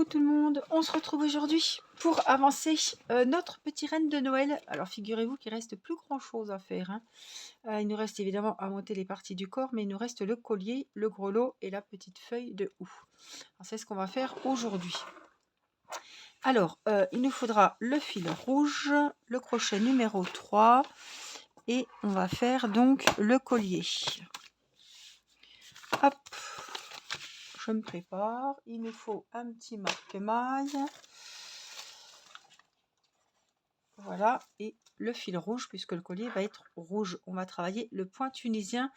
Coucou tout le monde, on se retrouve aujourd'hui pour avancer notre petit renne de Noël. Alors figurez-vous qu'il reste plus grand chose à faire, hein. Il nous reste évidemment à monter les parties du corps, mais il nous reste le collier, le grelot et la petite feuille de houx. C'est ce qu'on va faire aujourd'hui. Alors il nous faudra le fil rouge, le crochet numéro 3 et on va faire donc le collier. Hop, je me prépare, il nous faut un petit marque-maille. Voilà, et le fil rouge, puisque le collier va être rouge. On va travailler le point tunisien.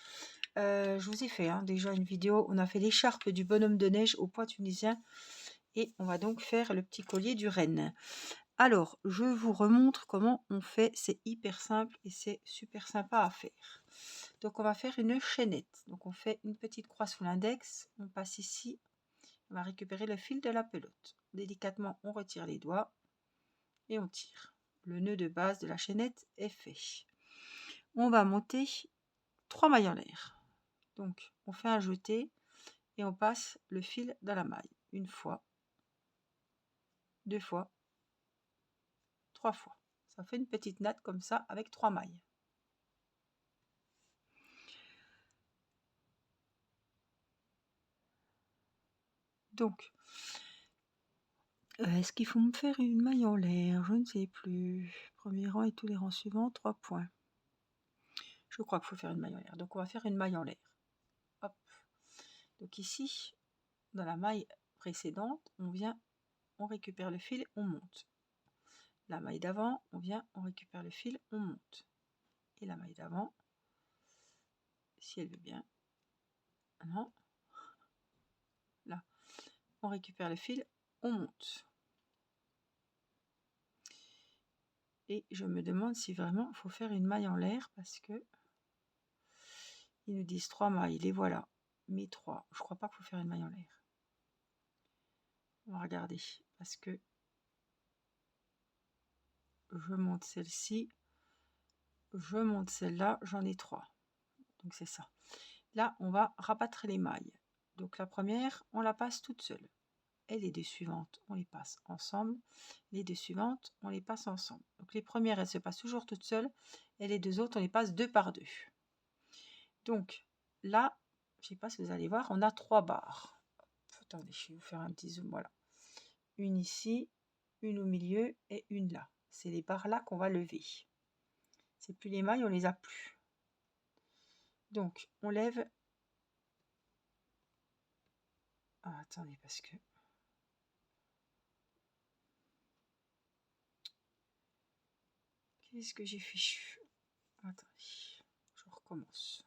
Je vous ai fait déjà une vidéo, on a fait l'écharpe du bonhomme de neige au point tunisien. Et on va donc faire le petit collier du renne. Alors, je vous remontre comment on fait. C'est hyper simple et c'est super sympa à faire. Donc, on va faire une chaînette. Donc, on fait une petite croix sous l'index. On passe ici. On va récupérer le fil de la pelote. Délicatement, on retire les doigts et on tire. Le nœud de base de la chaînette est fait. On va monter 3 mailles en l'air. Donc, on fait un jeté et on passe le fil dans la maille. Une fois, 2 fois, 3 fois. Ça fait une petite natte comme ça avec 3 mailles. Donc, est-ce qu'il faut me faire une maille en l'air? Je ne sais plus. Premier rang et tous les rangs suivants, 3 points. Je crois qu'il faut faire une maille en l'air. Donc, on va faire une maille en l'air. Hop. Donc ici, dans la maille précédente, on récupère le fil, on monte. La maille d'avant, on vient, on récupère le fil, on monte. Et la maille d'avant, si elle veut bien. Non. Là, on récupère le fil, on monte. Et je me demande si vraiment il faut faire une maille en l'air parce que ils nous disent 3 mailles, les voilà. Mais 3, je crois pas qu'il faut faire une maille en l'air. On va regarder parce que je monte celle-ci, je monte celle-là, j'en ai 3. Donc c'est ça. Là, on va rabattre les mailles. Donc la première, on la passe toute seule. Et les deux suivantes, on les passe ensemble. Les deux suivantes, on les passe ensemble. Donc les premières, elles se passent toujours toutes seules. Et les deux autres, on les passe deux par deux. Donc là, je ne sais pas si vous allez voir, on a 3 barres. Attendez, je vais vous faire un petit zoom. Voilà. Une ici, une au milieu et une là. C'est les barres là qu'on va lever. C'est plus les mailles, on les a plus. Donc, on lève... Ah, attendez, parce que... Qu'est-ce que j'ai fichu? Attendez, je recommence.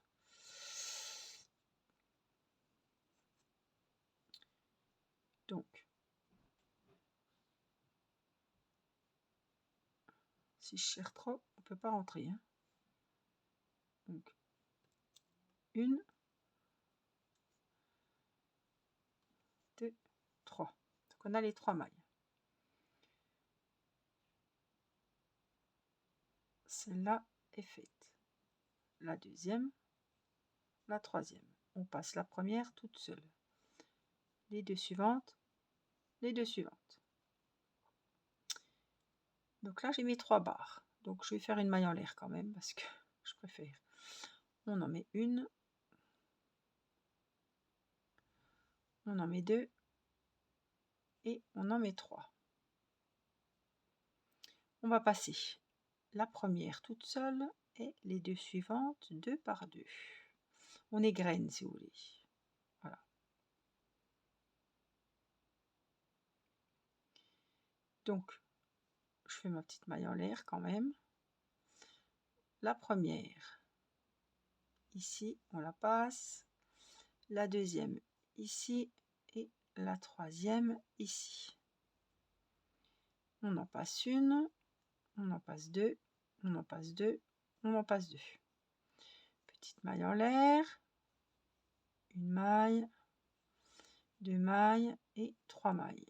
Donc, si je serre trop, on ne peut pas rentrer. Hein. Donc, 1, 2, 3. Donc, on a les 3 mailles. Celle-là est faite. La deuxième, la troisième. On passe la première toute seule. Les deux suivantes, les deux suivantes. Donc là, j'ai mes 3 barres. Donc, je vais faire une maille en l'air quand même parce que je préfère. On en met une. On en met 2. Et on en met 3. On va passer la première toute seule et les deux suivantes 2 par 2. On égrène si vous voulez. Voilà. Donc, je fais ma petite maille en l'air quand même. La première, ici, on la passe. La deuxième, ici. Et la troisième, ici. On en passe une. On en passe 2. On en passe 2. On en passe 2. Petite maille en l'air. Une maille. 2 mailles et 3 mailles.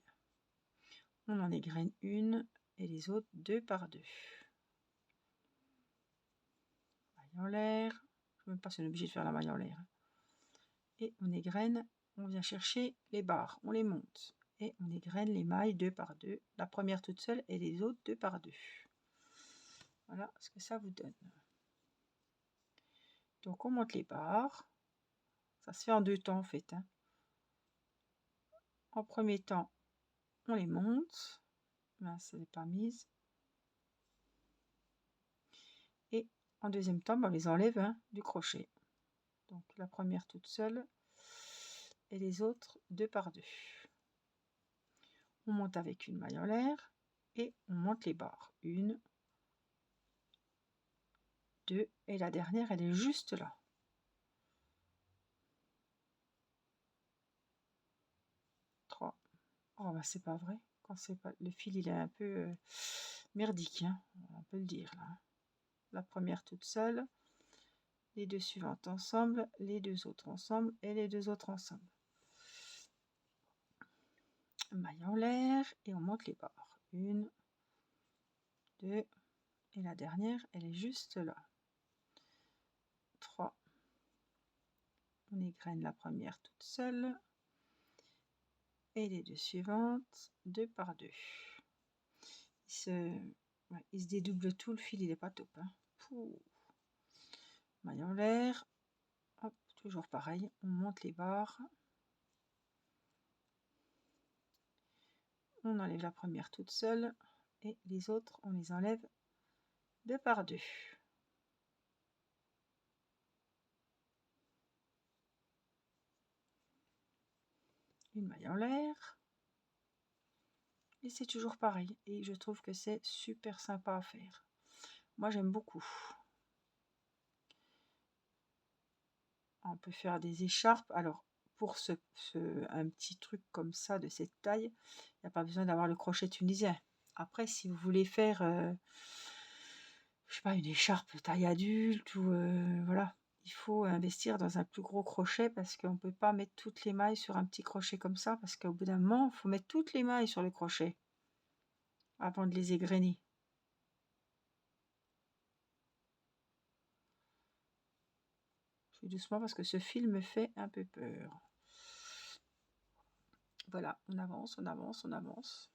On en égrène une et les autres 2 par 2. Maille en l'air. Je ne sais même pas si on est obligé de faire la maille en l'air. Et on égrène, on vient chercher les barres, on les monte. et on égrène les mailles 2 par 2, la première toute seule et les autres 2 par 2. Voilà ce que ça vous donne. Donc on monte les barres, ça se fait en 2 temps en fait, hein. En premier temps, on les monte, là ça n'est pas mise, et en deuxième temps, on les enlève, hein, du crochet. Donc la première toute seule et les autres 2 par 2. On monte avec une maille en l'air et on monte les barres. 1, 2 et la dernière elle est juste là. Oh bah c'est pas vrai, quand c'est pas le fil il est un peu merdique, hein, on peut le dire là. La première toute seule, les 2 suivantes ensemble, les 2 autres ensemble et les 2 autres ensemble. Maille en l'air et on monte les barres. 1, 2 et la dernière elle est juste là. 3. On égrène la première toute seule et les 2 suivantes 2 par 2. Il se dédouble tout, le fil il est pas top, hein. Pouh. Maille en l'air, hop, toujours pareil, on monte les barres, on enlève la première toute seule et les autres on les enlève 2 par 2. Une maille en l'air et c'est toujours pareil, et je trouve que c'est super sympa à faire. Moi j'aime beaucoup. On peut faire des écharpes. Alors pour un petit truc comme ça de cette taille, il n'y a pas besoin d'avoir le crochet tunisien. Après si vous voulez faire je sais pas, une écharpe taille adulte ou voilà, il faut investir dans un plus gros crochet parce qu'on peut pas mettre toutes les mailles sur un petit crochet comme ça, parce qu'au bout d'un moment il faut mettre toutes les mailles sur le crochet avant de les égrener. Je fais doucement parce que ce fil me fait un peu peur. Voilà, on avance, on avance, on avance.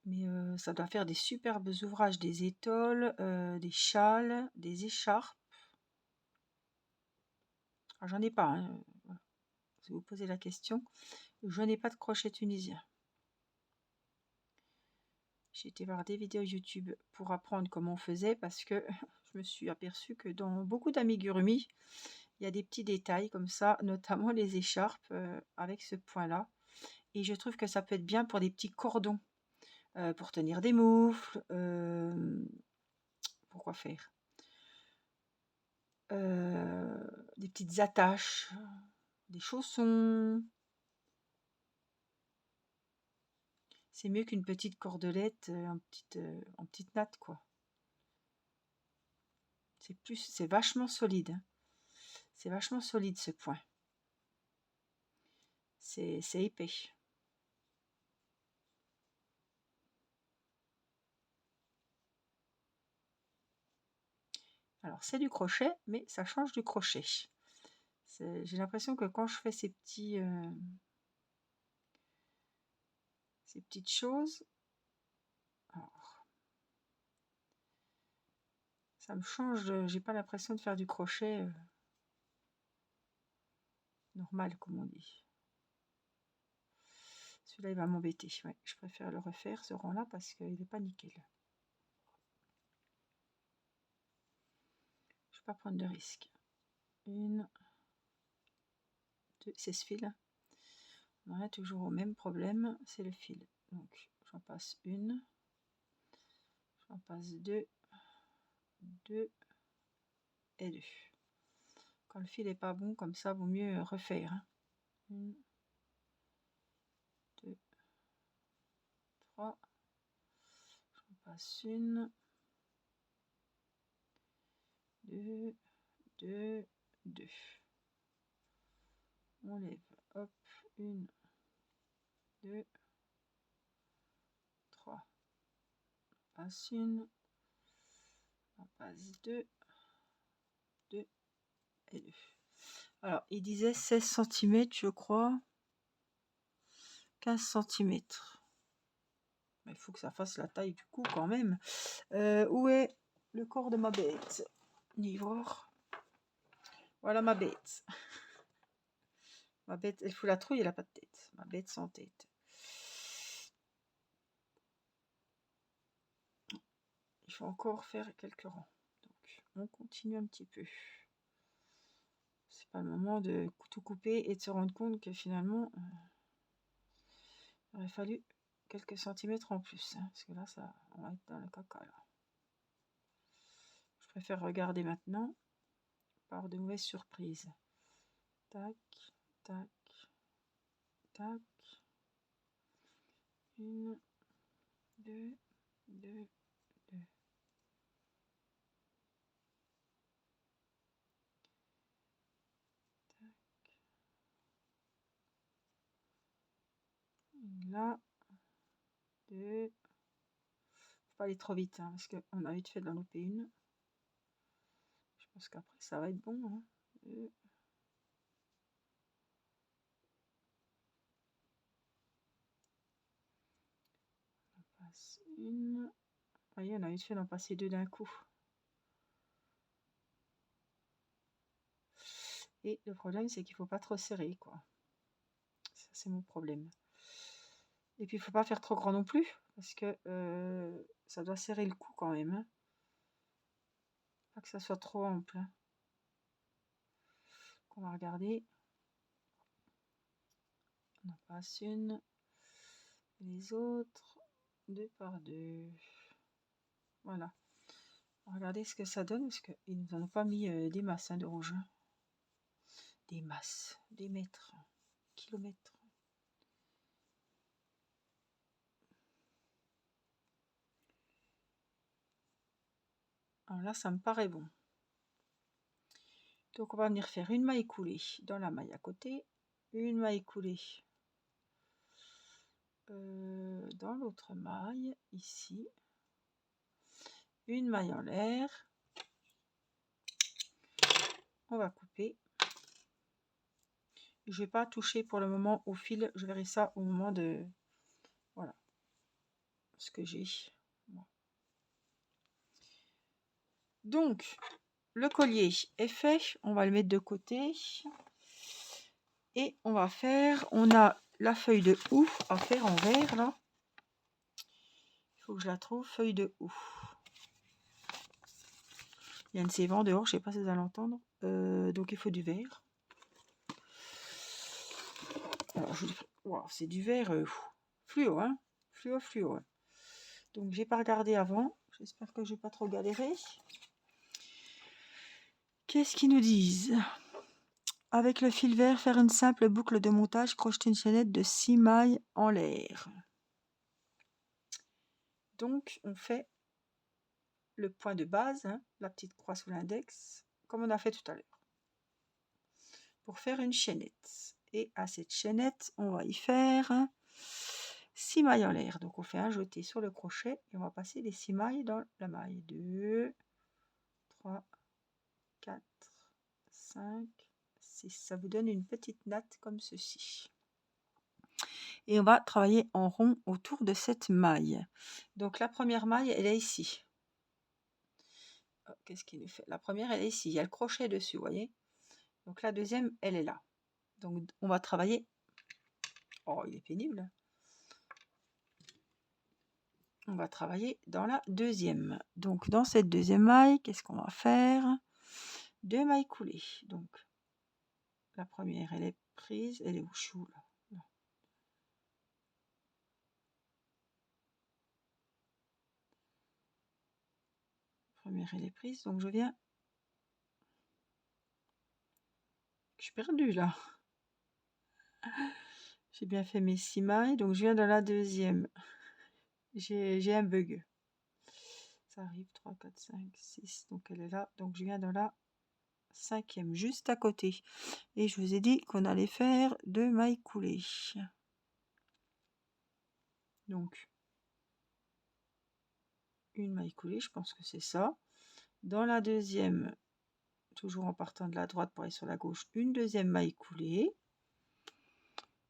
Mais ça doit faire des superbes ouvrages, des étoiles, des châles, des écharpes. Ah, j'en ai pas, hein, voilà. Si vous posez la question, je n'ai pas de crochet tunisien. J'ai été voir des vidéos YouTube pour apprendre comment on faisait, parce que je me suis aperçue que dans beaucoup d'amigurumi, il y a des petits détails comme ça, notamment les écharpes avec ce point-là. Et je trouve que ça peut être bien pour des petits cordons, pour tenir des moufles, pourquoi faire des petites attaches, des chaussons. C'est mieux qu'une petite cordelette en petite natte, quoi. C'est vachement solide, hein. C'est vachement solide ce point. C'est épais. Alors c'est du crochet, mais ça change du crochet. J'ai l'impression que quand je fais ces petites choses, alors, ça me change, j'ai pas l'impression de faire du crochet normal, comme on dit. Celui-là il va m'embêter, ouais, je préfère le refaire ce rang là parce qu'il n'est pas nickel. Je ne vais pas prendre de risque. 1, 2, c'est ce fil. On en a toujours au même problème, c'est le fil. Donc j'en passe une, j'en passe 2, 2 et 2. Quand le fil est pas bon comme ça, vaut mieux refaire, hein. 1, 2, 3, j'en passe une, 2, 2, 2. On lève, hop, 1, 2, 3. On passe une, on passe 2, 2 et 2. Alors, il disait 16 cm, je crois. 15 cm. Il faut que ça fasse la taille du cou quand même. Où est le corps de ma bête? Ivoire. Voilà ma bête. Ma bête, elle fout la trouille, elle n'a pas de tête. Ma bête sans tête. Il faut encore faire quelques rangs. Donc, on continue un petit peu. C'est pas le moment de tout couper et de se rendre compte que finalement, il aurait fallu quelques centimètres en plus. Hein, parce que là, ça, on va être dans le caca. Là. Je préfère regarder maintenant par de mauvaises surprises. Tac, tac, tac. 1, 2, 2, 2. Là, 2. Faut pas aller trop vite, hein, parce qu'on a vite fait d'en louper une. Je pense qu'après, ça va être bon. Hein. 2. On passe une. Vous voyez, on a vite fait d'en passer 2 d'un coup. Et le problème, c'est qu'il faut pas trop serrer, quoi. Ça, c'est mon problème. Et puis, il faut pas faire trop grand non plus, parce que ça doit serrer le cou quand même. Hein. Pas que ça soit trop ample. Hein. On va regarder. On en passe une. Les autres, 2 par 2. Voilà. On va regarder ce que ça donne, parce qu'ils nous en ont pas mis des masses hein, de rouge. Hein. Des masses, des mètres, kilomètres. Alors là, ça me paraît bon. Donc, on va venir faire une maille coulée dans la maille à côté, une maille coulée dans l'autre maille, ici, une maille en l'air. On va couper. Je vais pas toucher pour le moment au fil, je verrai ça au moment de... Voilà, ce que j'ai. Donc, le collier est fait, on va le mettre de côté. Et on va faire, on a la feuille de houx à faire en vert là. Il faut que je la trouve, feuille de houx. Il y a une ces vents dehors, je sais pas si vous allez l'entendre. Donc il faut du vert. Alors wow, c'est du vert fluo, hein. Fluo. Hein. Donc j'ai pas regardé avant. J'espère que je vais pas trop galérer. Qu'est-ce qu'ils nous disent? Avec le fil vert, faire une simple boucle de montage, crocheter une chaînette de 6 mailles en l'air. Donc on fait le point de base, hein, la petite croix sous l'index, comme on a fait tout à l'heure, pour faire une chaînette. Et à cette chaînette, on va y faire 6 mailles en l'air. Donc on fait un jeté sur le crochet et on va passer les 6 mailles dans la maille. 2, 3, 4, 5, 6. Ça vous donne une petite natte comme ceci. Et on va travailler en rond autour de cette maille. Donc la première maille, elle est ici. Oh, qu'est-ce qu'il nous fait? La première, elle est ici. Il y a le crochet dessus, vous voyez? Donc la deuxième, elle est là. Donc on va travailler. Oh, il est pénible. On va travailler dans la deuxième. Donc dans cette deuxième maille, qu'est-ce qu'on va faire? 2 mailles coulées. Donc la première, elle est prise. Elle est où chou là? Non. La première, elle est prise. Donc je viens. Je suis perdue là. J'ai bien fait mes 6 mailles. Donc je viens dans la deuxième. J'ai un bug. Ça arrive 3, 4, 5, 6. Donc elle est là. Donc je viens dans la cinquième, juste à côté. Et je vous ai dit qu'on allait faire 2 mailles coulées. Donc, une maille coulée, je pense que c'est ça. Dans la deuxième, toujours en partant de la droite pour aller sur la gauche, une deuxième maille coulée.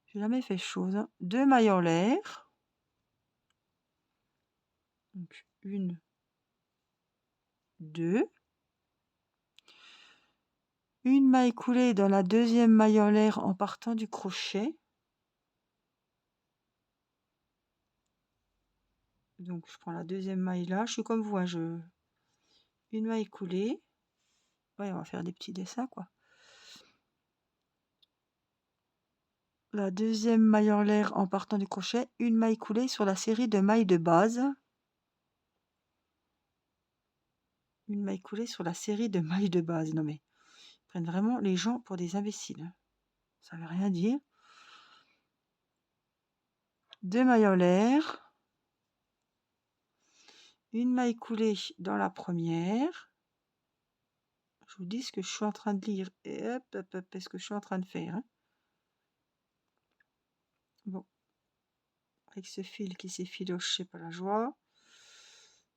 J'ai jamais fait chose, hein. 2 mailles en l'air. Donc 1, 2. Une maille coulée dans la deuxième maille en l'air en partant du crochet. Donc je prends la deuxième maille là, je suis comme vous, hein, une maille coulée. Ouais, on va faire des petits dessins quoi. La deuxième maille en l'air en partant du crochet, une maille coulée sur la série de mailles de base. Une maille coulée sur la série de mailles de base. Non mais, ils prennent vraiment les gens pour des imbéciles, hein. Ça veut rien dire. 2 mailles en l'air. Une maille coulée dans la première. Je vous dis ce que je suis en train de lire et hop, hop, hop, ce que je suis en train de faire, hein. Bon, avec ce fil qui s'effiloche, c'est pas la joie.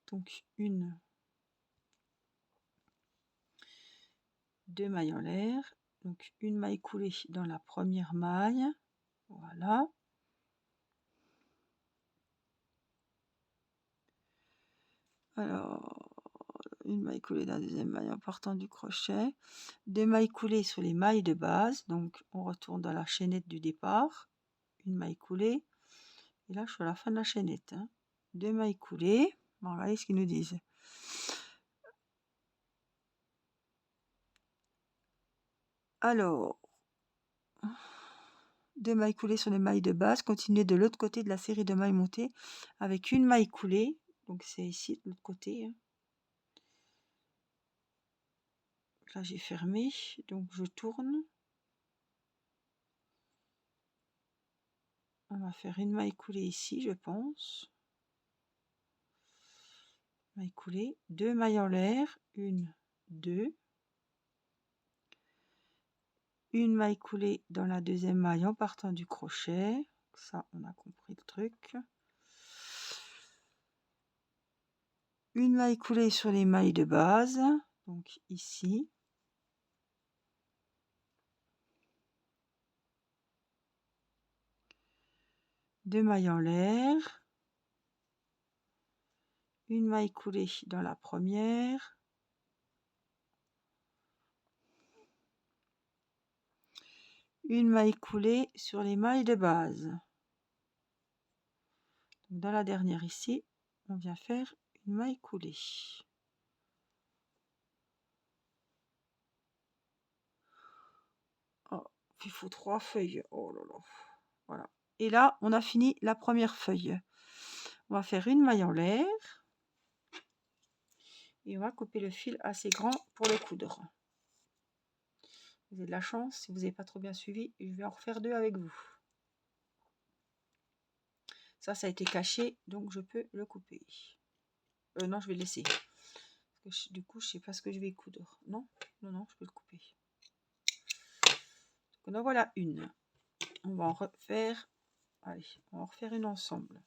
Donc 1, 2 mailles en l'air. Donc une maille coulée dans la première maille. Voilà. Alors, une maille coulée dans la deuxième maille en partant du crochet. 2 mailles coulées sur les mailles de base. Donc on retourne dans la chaînette du départ. Une maille coulée. Et là, je suis à la fin de la chaînette, hein. 2 mailles coulées. Bon, regardez ce qu'ils nous disent. Alors, 2 mailles coulées sur les mailles de base. Continuez de l'autre côté de la série de mailles montées avec une maille coulée. Donc c'est ici de l'autre côté, hein. Là, j'ai fermé. Donc je tourne. On va faire une maille coulée ici, je pense. Maille coulée. 2 mailles en l'air. 1, 2. Une maille coulée dans la deuxième maille en partant du crochet. Ça, on a compris le truc. Une maille coulée sur les mailles de base. Donc ici. Deux mailles en l'air. Une maille coulée dans la première. Une maille coulée sur les mailles de base. Donc dans la dernière ici, on vient faire une maille coulée. Oh, il faut 3 feuilles. Oh là là. Voilà. Et là, on a fini la première feuille. On va faire une maille en l'air. Et on va couper le fil assez grand pour le coudre. Vous avez de la chance, si vous n'avez pas trop bien suivi, je vais en refaire 2 avec vous. Ça a été caché, donc je peux le couper. Non, je vais le laisser. Parce que du coup, je sais pas ce que je vais coudre. Non, non, non, je peux le couper. Donc en voilà une. On va en refaire. Allez, on va en refaire une ensemble.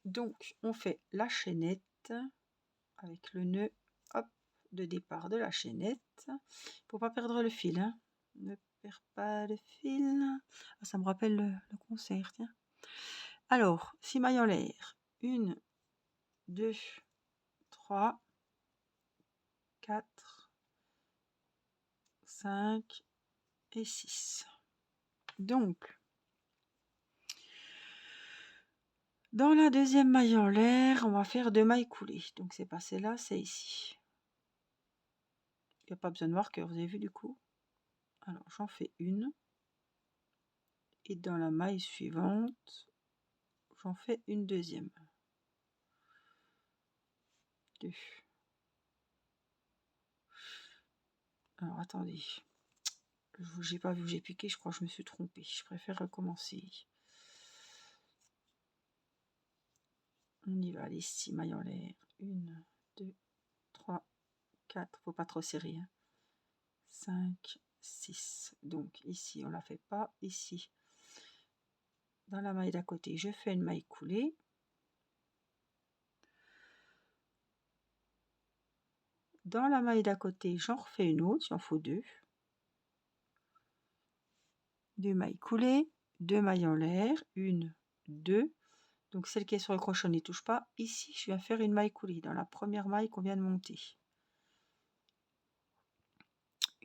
Donc, on fait la chaînette avec le nœud, hop, de départ de la chaînette. Il ne faut pas perdre le fil, hein. Ne perds pas le fil. Ah, ça me rappelle le concert, tiens. Alors, 6 mailles en l'air. 1, 2, 3, 4, 5 et 6. Donc, dans la deuxième maille en l'air, on va faire 2 mailles coulées. Donc, c'est pas celle-là, c'est ici. Il n'y a pas besoin de marqueur, vous avez vu du coup. Alors, j'en fais une. Et dans la maille suivante, j'en fais une deuxième. 2. Alors, attendez. J'ai pas vu, j'ai piqué, je crois que je me suis trompée. Je préfère recommencer. On y va, les 6 mailles en l'air. 1, 2, 3, 4. Faut pas trop serrer, hein. 5, 6. Donc ici, on la fait pas. Ici, dans la maille d'à côté, je fais une maille coulée. dans la maille d'à côté, j'en refais une autre, il en faut 2. 2 mailles coulées, 2 mailles en l'air, 1, 2. Donc celle qui est sur le crochet, on n'y touche pas. Ici, je viens faire une maille coulée dans la première maille qu'on vient de monter.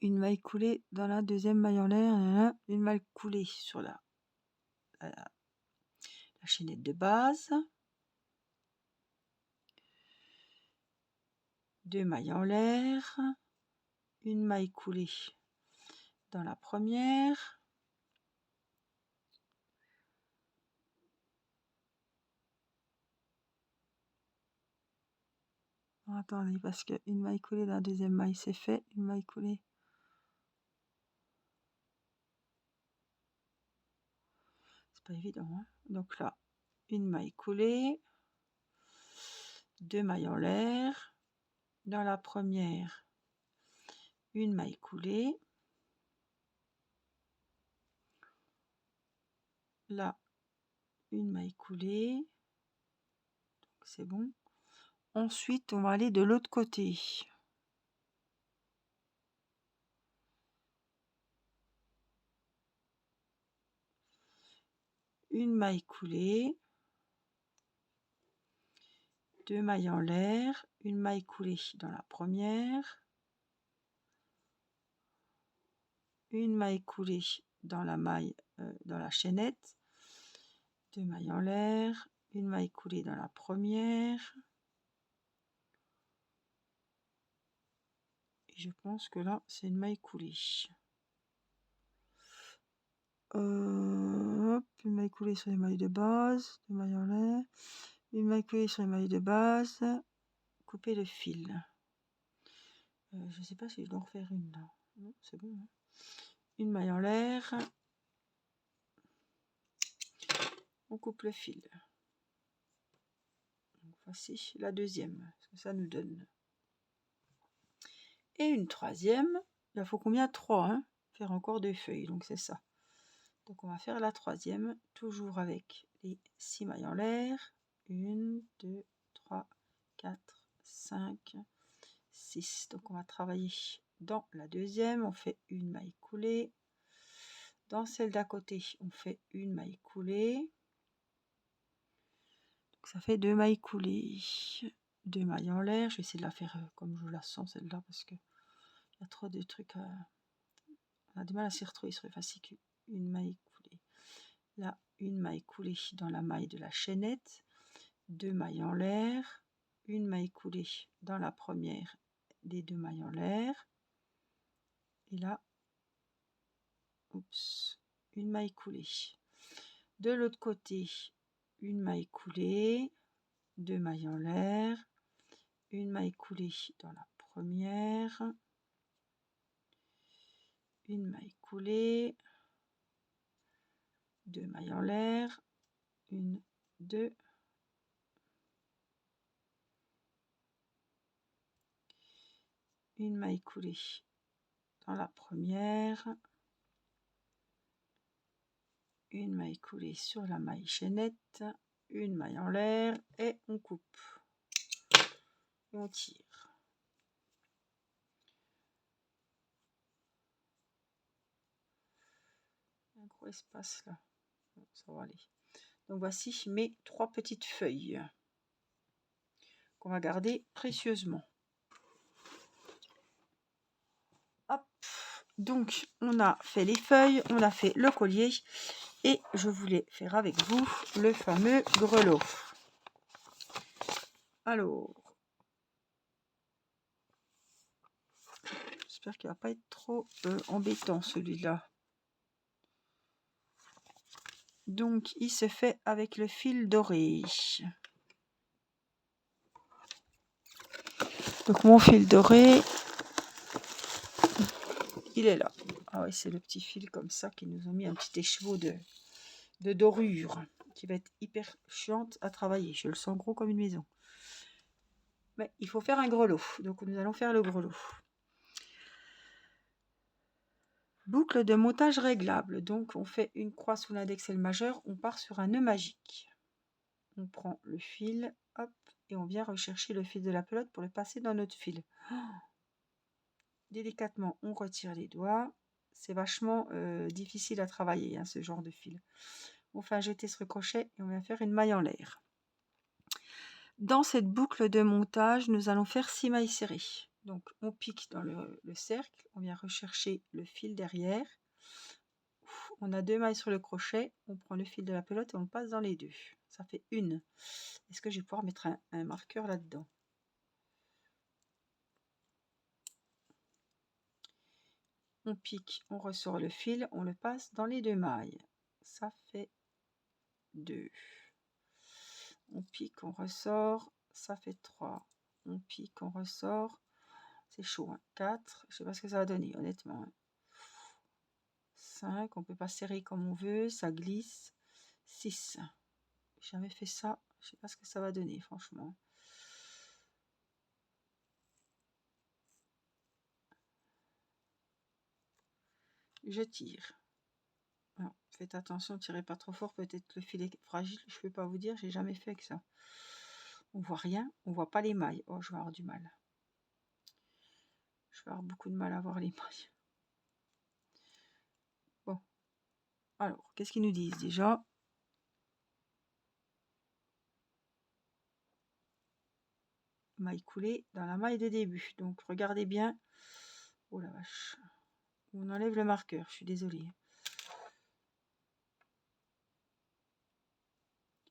Une maille coulée dans la deuxième maille en l'air, une maille coulée sur la chaînette de base. 2 mailles en l'air, une maille coulée dans la première. Attendez, parce que une maille coulée dans la deuxième maille, c'est fait. Une maille coulée. C'est pas évident, hein. Donc là, une maille coulée, 2 mailles en l'air. Dans la première, une maille coulée. Là, une maille coulée. Donc c'est bon. Ensuite, on va aller de l'autre côté. Une maille coulée, 2 mailles en l'air, une maille coulée dans la première, une maille coulée dans la maille dans la chaînette, 2 mailles en l'air, une maille coulée dans la première. Et je pense que là, c'est une maille coulée. Hop, une maille coulée sur les mailles de base, 2 mailles en l'air, une maille coulée sur les mailles de base, couper le fil. Je sais pas si je dois en refaire une là. Non, c'est bon. Hein. Une maille en l'air, on coupe le fil. Donc voici la deuxième, ce que ça nous donne. Et une troisième, il en faut combien? 3, hein, faire encore 2 feuilles, donc c'est ça. Donc on va faire la troisième, toujours avec les 6 mailles en l'air. 1, 2, 3, 4, 5, 6. Donc on va travailler dans la deuxième, on fait une maille coulée. Dans celle d'à côté, on fait une maille coulée. Donc ça fait 2 mailles coulées. 2 mailles en l'air. Je vais essayer de la faire comme je la sens celle-là parce que il y a trop de trucs. On a du mal à s'y retrouver sur les fascicules. Une maille coulée. Là, une maille coulée dans la maille de la chaînette. 2 mailles en l'air. Une maille coulée dans la première des 2 mailles en l'air. Et là, oups, une maille coulée. De l'autre côté, une maille coulée, 2 mailles en l'air, une maille coulée dans la première, une maille coulée, 2 mailles en l'air, 1, 2, une maille coulée dans la première, une maille coulée sur la maille chaînette, une maille en l'air et on coupe et on tire. Un gros espace là, ça va aller. Donc voici mes 3 petites feuilles qu'on va garder précieusement. Hop, donc on a fait les feuilles, on a fait le collier et je voulais faire avec vous le fameux grelot. Alors, j'espère qu'il va pas être trop embêtant celui-là. Donc il se fait avec le fil doré. Donc mon fil doré, il est là. Ah oui, c'est le petit fil comme ça qui nous ont mis un petit écheveau de dorure qui va être hyper chiante à travailler. Je le sens gros comme une maison. Mais il faut faire un grelot. Donc nous allons faire le grelot. Boucle de montage réglable. Donc on fait une croix sous l'index et le majeur. On part sur un nœud magique. On prend le fil, hop, et on vient rechercher le fil de la pelote pour le passer dans notre fil. Oh, délicatement, on retire les doigts. C'est vachement difficile à travailler, hein, ce genre de fil. On fait un jeté sur le crochet et on vient faire une maille en l'air. Dans cette boucle de montage, nous allons faire 6 mailles serrées. Donc on pique dans le cercle, on vient rechercher le fil derrière. On a 2 mailles sur le crochet, on prend le fil de la pelote et on le passe dans les deux. Ça fait une. Est-ce que je vais pouvoir mettre un marqueur là-dedans? On pique, on ressort le fil, on le passe dans les 2 mailles. Ça fait 2. On pique, on ressort, ça fait 3. On pique, on ressort. C'est chaud, hein. 4. Je sais pas ce que ça va donner, honnêtement. 5. On peut pas serrer comme on veut, ça glisse. 6. J'ai jamais fait ça. Je sais pas ce que ça va donner, franchement. Je tire. Alors, faites attention, tirez pas trop fort, peut-être le fil est fragile, je peux pas vous dire, j'ai jamais fait que ça. On voit rien, on voit pas les mailles. Oh, je vais avoir du mal. Je vais avoir beaucoup de mal à voir les mailles. Bon. Alors, qu'est-ce qu'ils nous disent déjà? Maille coulée dans la maille de début. Donc, regardez bien. Oh la vache. On enlève le marqueur, je suis désolée.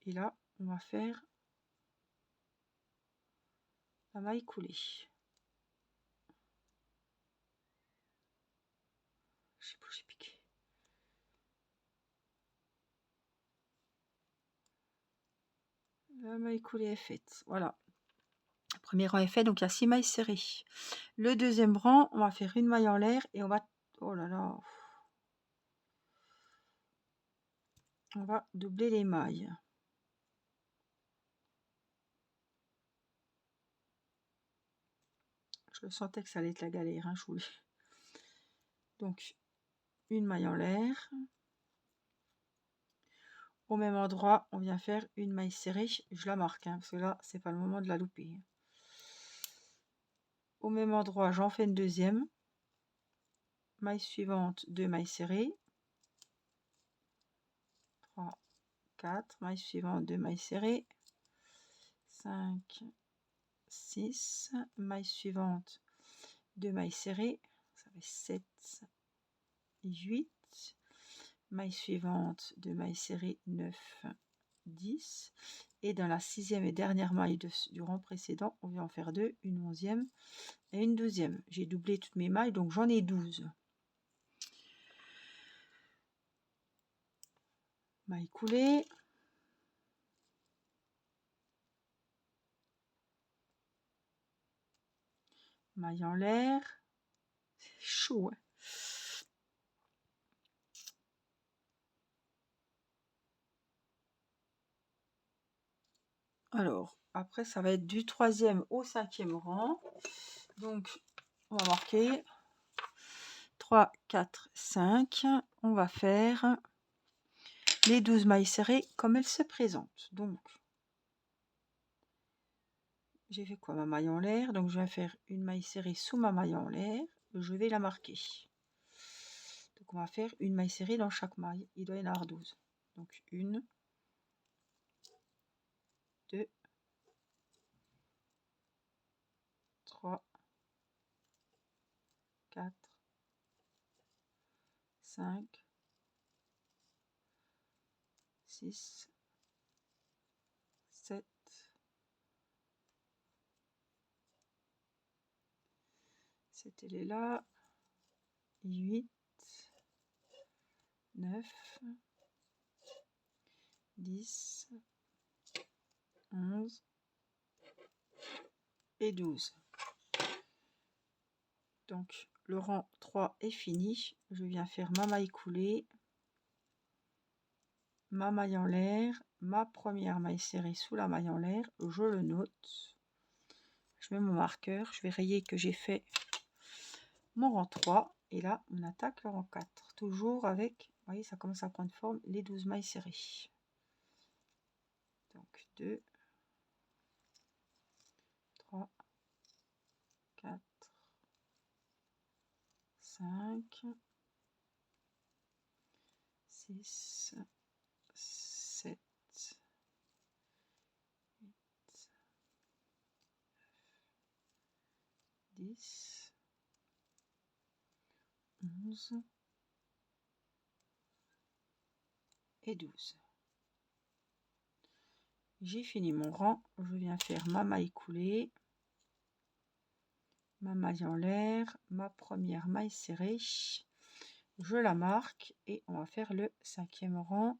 Et là, on va faire la maille coulée. Je sais pas où j'ai piqué. La maille coulée est faite. Voilà. Le premier rang est fait, donc il y a 6 mailles serrées. Le deuxième rang, on va faire une maille en l'air et on va... Oh là là. On va doubler les mailles. Je le sentais que ça allait être la galère, hein, je voulais. Donc, une maille en l'air. Au même endroit, on vient faire une maille serrée. Je la marque, hein, parce que là, c'est pas le moment de la louper. Au même endroit, j'en fais une deuxième. Maille suivante, 2 mailles serrées. 3, 4. Maille suivante, 2 mailles serrées. 5, 6. Maille suivante, 2 mailles serrées. Ça fait 7, 8. Maille suivante, 2 mailles serrées, 9, 10. Et dans la 6e et dernière maille du rang précédent, on vient en faire 2, une 11e et une 12e. J'ai doublé toutes mes mailles, donc j'en ai 12. Maille coulée. Maille en l'air. C'est chaud, hein. Alors, après, ça va être du 3e au 5e rang. Donc, on va marquer 3, 4, 5. On va faire les 12 mailles serrées comme elles se présentent. Donc, j'ai fait quoi? Ma maille en l'air. Donc, je vais faire une maille serrée sous ma maille en l'air. Je vais la marquer. Donc, on va faire une maille serrée dans chaque maille. Il doit y en avoir 12. Donc, 1, 2, 3, 4, 5, 6, 7, 7, elle est là, 8, 9, 10, 11 et 12. Donc, le rang 3 est fini. Je viens faire ma maille coulée, ma maille en l'air, ma première maille serrée sous la maille en l'air. Je le note. Je mets mon marqueur. Je vais rayer que j'ai fait mon rang 3. Et là, on attaque le rang 4. Toujours avec, vous voyez, ça commence à prendre forme, les 12 mailles serrées. Donc, 2, 3, 4, 5, 6, 7, 8, 10, 11 et 12. J'ai fini mon rang, je viens faire ma maille coulée, ma maille en l'air, ma première maille serrée, je la marque et on va faire le 5e rang.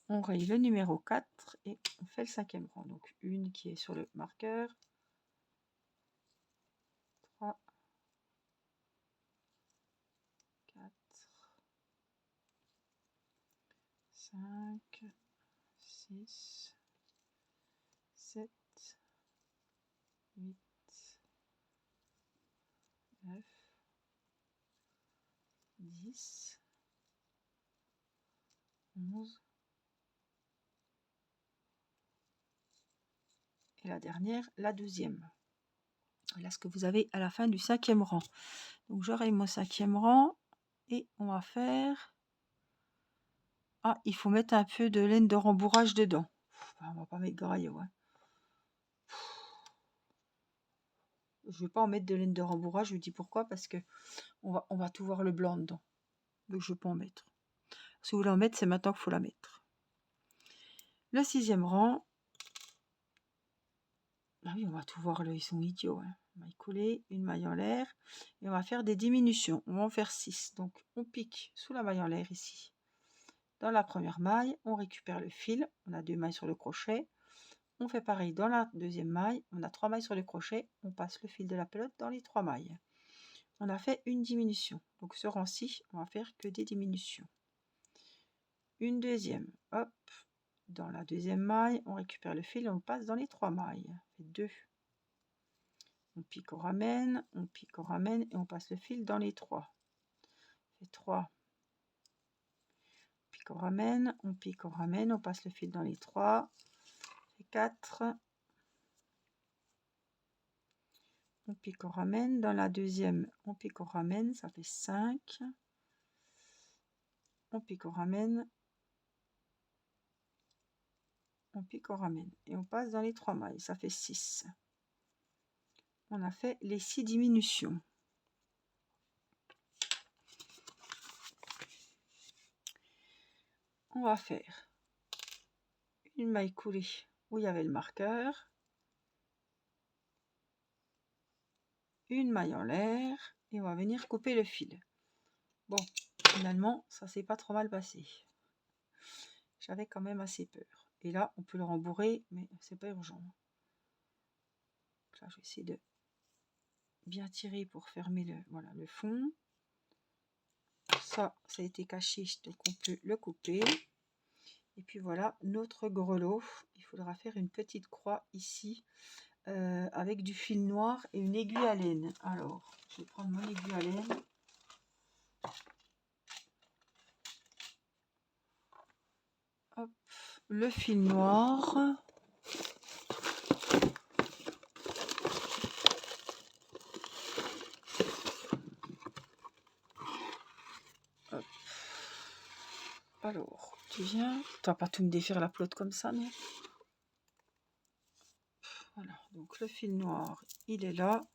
On raye le numéro 4 et on fait le 5e rang. Donc une qui est sur le marqueur, 3, 4, 5, 6, 7, 8, 9, 10, 11 et la dernière, la 12e. Voilà ce que vous avez à la fin du 5e rang. Donc je raye mon 5e rang et on va faire... Ah, il faut mettre un peu de laine de rembourrage dedans. On va pas mettre graillot. Hein. Je vais pas en mettre de laine de rembourrage, je vous dis pourquoi, parce que on va tout voir le blanc dedans. Donc je ne vais pas en mettre. Si vous voulez en mettre, c'est maintenant qu'il faut la mettre. Le 6e rang. Ah oui, on va tout voir, ils sont idiots. Hein. Maille coulée, une maille en l'air. Et on va faire des diminutions. On va en faire 6. Donc on pique sous la maille en l'air ici. Dans la première maille, on récupère le fil. On a 2 mailles sur le crochet. On fait pareil dans la deuxième maille. On a 3 mailles sur le crochet. On passe le fil de la pelote dans les 3 mailles. On a fait une diminution. Donc ce rang-ci, on va faire que des diminutions. Une deuxième. Hop. Dans la deuxième maille, on récupère le fil et on passe dans les 3 mailles. On fait 2. On pique, on ramène et on passe le fil dans les 3. On fait 3. On pique, on ramène, on passe le fil dans les 3. On fait 4. On pique, on ramène. Dans la deuxième, on pique, on ramène, ça fait 5. On pique, on ramène. On pique, on ramène. Et on passe dans les 3 mailles, ça fait 6. On a fait les 6 diminutions. On va faire une maille coulée où il y avait le marqueur, une maille en l'air et on va venir couper le fil. Bon, finalement, ça s'est pas trop mal passé. J'avais quand même assez peur. Et là, on peut le rembourrer, mais c'est pas urgent. Là, je vais essayer de bien tirer pour fermer le fond. Ça a été caché, donc on peut le couper. Et puis voilà, notre grelot. Il faudra faire une petite croix ici avec du fil noir et une aiguille à laine. Alors, je vais prendre mon aiguille à laine. Hop, le fil noir. Hop. Alors, tu viens. Tu vas pas tout me défaire la pelote comme ça, non? Voilà, donc le fil noir, il est là.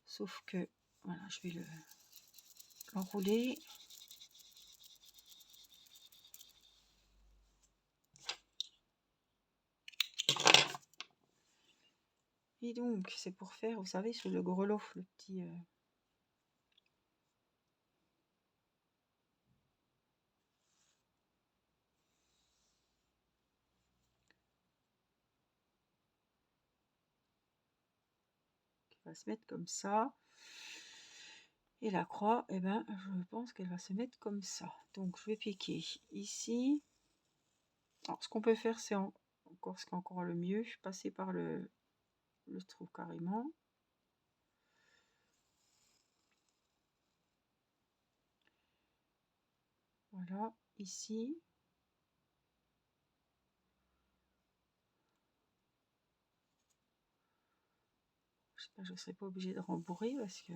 Sauf que, voilà, je vais l'enrouler. Et donc, c'est pour faire, vous savez, sur le grelot, le petit... qui va se mettre comme ça. Et la croix, eh ben, je pense qu'elle va se mettre comme ça. Donc, je vais piquer ici. Alors, ce qu'on peut faire, c'est encore ce qui est encore le mieux, passer par le trou carrément. Voilà, ici. je ne serai pas obligée de rembourrer parce que...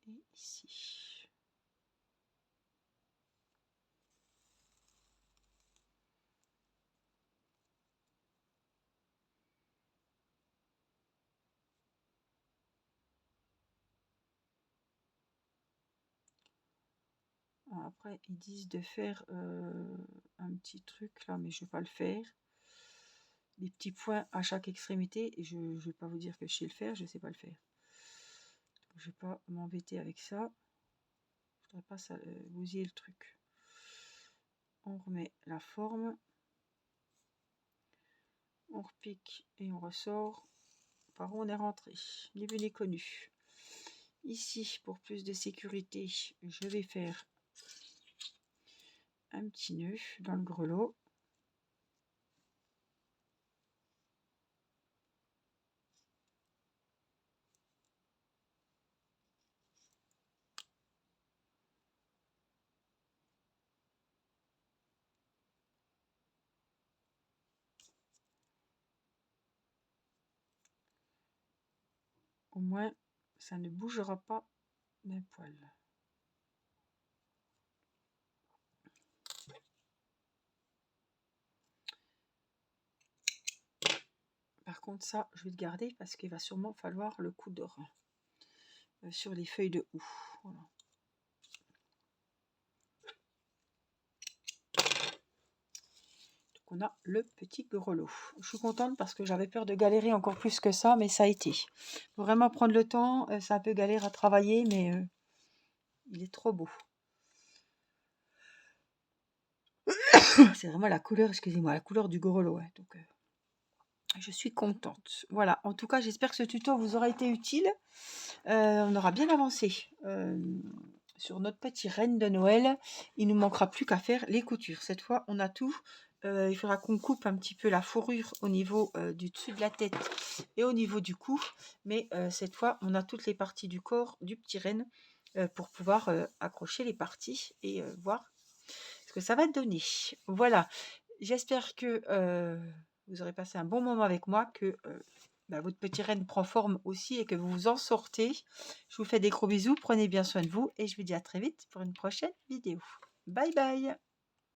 Et ici. Après, ils disent de faire un petit truc là, mais je vais pas le faire. Des petits points à chaque extrémité. Et je ne vais pas vous dire que je sais le faire, je ne sais pas le faire. Donc, je ne vais pas m'embêter avec ça. Je ne voudrais pas ça, bousiller le truc. On remet la forme. On repique et on ressort. Par où on est rentré. Ni vu ni connu. Ici, pour plus de sécurité, je vais faire un petit nœud dans le grelot. Au moins, ça ne bougera pas d'un poil. Par contre, ça, je vais le garder parce qu'il va sûrement falloir le coudre sur les feuilles de houx. Voilà. Donc, on a le petit grelot. Je suis contente parce que j'avais peur de galérer encore plus que ça, mais ça a été. Faut vraiment prendre le temps. C'est un peu galère à travailler, mais il est trop beau. C'est vraiment la couleur, excusez-moi, la couleur du grelot. Ouais. Donc, je suis contente. Voilà, en tout cas, j'espère que ce tuto vous aura été utile. On aura bien avancé sur notre petit renne de Noël. Il ne nous manquera plus qu'à faire les coutures. Cette fois, on a tout. Il faudra qu'on coupe un petit peu la fourrure au niveau du dessus de la tête et au niveau du cou. Mais cette fois, on a toutes les parties du corps du petit renne pour pouvoir accrocher les parties et voir ce que ça va donner. Voilà, j'espère que vous aurez passé un bon moment avec moi, que votre petit renne prend forme aussi et que vous vous en sortez. Je vous fais des gros bisous, prenez bien soin de vous et je vous dis à très vite pour une prochaine vidéo. Bye bye.